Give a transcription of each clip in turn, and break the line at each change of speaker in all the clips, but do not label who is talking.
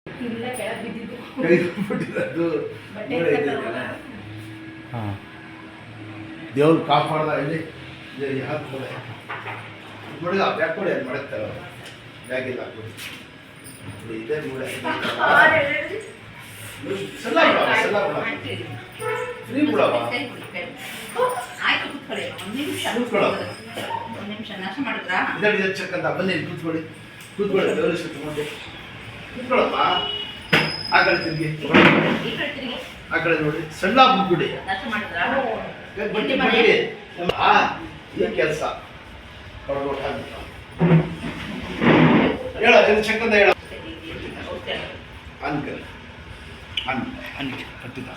ಇಲ್ಲ ಕೆಳಗೆ ಬಿದ್ದಿದ್ದು
ಕೈ ಬಿಟ್ಟಿರೋದು ಹಾಂ ದೇವ್ರು ಕಾಪಾಡ್ದ ಇಲ್ಲಿ ಹಾಕ್ಬೋದೆ ನೋಡಿ ಆ ಬ್ಯಾಗ್ ಕೊಡಿ ಅದು ಮಾಡುತ್ತಾರೆ ಬ್ಯಾಗಿಲ್ಲ ಹಾಕ್ಬಿಡಿ ಇದೇ ಮೂಳೆ ಸಲ್ಲ ಫ್ರೀ ಬಿಡವ
ಆಯ್ತು ಕೂತ್ಕೊಳ್ಳಿ ಒಂದು ನಿಮಿಷ ನಾಶ ಮಾಡಿದ್ರಾ
ಇದರಲ್ಲಿ ಚೆಕ್ಕಂತ ಬನ್ನಿ ಕೂತ್ಕೊಳ್ಳಿ ದೇವರ ತಗೊಂಡು ಕೂತ್ಕೊಳ್ಳಪ್ಪ ಆ ಕಡೆ ತಿರುಗಿ ಆ ಕಡೆ ನೋಡಿ ಸಣ್ಣ ಬಿಟ್ಬಿಡಿ
ನಾಶ ಮಾಡಿದ್ರಾ
ಬನ್ನಿ ಈ ಕೆಲಸ ಹೇಳ ಚೆಕ್ಕಂತ ಹೇಳ ಅನ್ಕಲ್ ಕಟ್ಟಿದ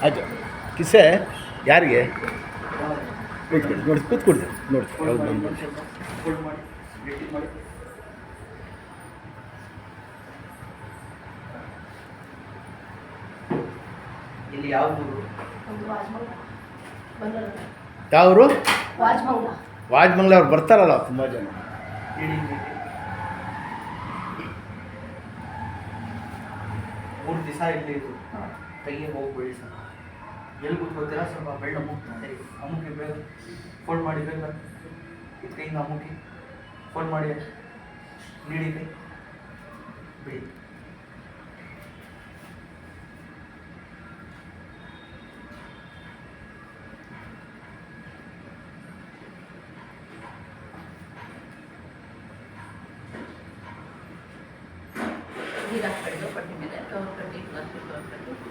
ಆಯ್ತು ಕಿಸೆ ಯಾರಿಗೆ ಕೂತ್ಕೊಡಿ ನೋಡಿ ಕೂತ್ಕೊಡಿ ನೋಡಿ ಹೌದು ಬಂದು
ಇಲ್ಲಿ ಯಾವ ಊರು?
ಯಾವರು
ವಾಜ್ಮಂಗ್ಲ
ವಾಜ್ಮಂಗ್ಲ ಅವ್ರು ಬರ್ತಾರಲ್ಲ ತುಂಬ ಜನ
ಮೂರು ದಿವಸ ಇಲ್ಲಿ ಕೈಗೆ ಹೋಗ್ಬೇಡಿ ಸರ್ ಎಲ್ಲಿ ಕೂತ್ಕೋತೀರಾ ಸ್ವಲ್ಪ ಬೆಳ್ಳ ಮುಗ್ತಾರೆ ಅಮ್ಮುಖಿ ಬೇಗ ಫೋನ್ ಮಾಡಿ ಬೇಗ ಇದು ಕೈಯಿಂದ ಅಮ್ಮುಖಿ ಫೋನ್ ಮಾಡಿ ನೀಡಿ ಕೈ ಬಿಡಿ
ನೀರು ಹಾಕ್ಬಿಟ್ಟು ಪಟ್ಟಿ ಮೇಲೆ ಕವರ್ ಕಟ್ಟಿ ಪ್ಲಾಸ್ಟಿಕ್ ಕವರ್ ಕಟ್ಟಿ